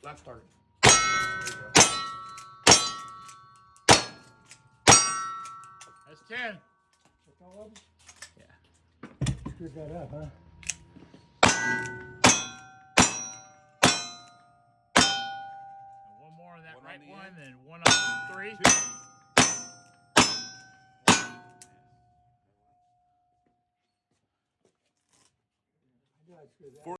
Got started. There you go. That's 10. That's all of them? Yeah. Screwed that up, huh? And one more on that One on right the one, end. then one on 3. I knew I'd screw that up.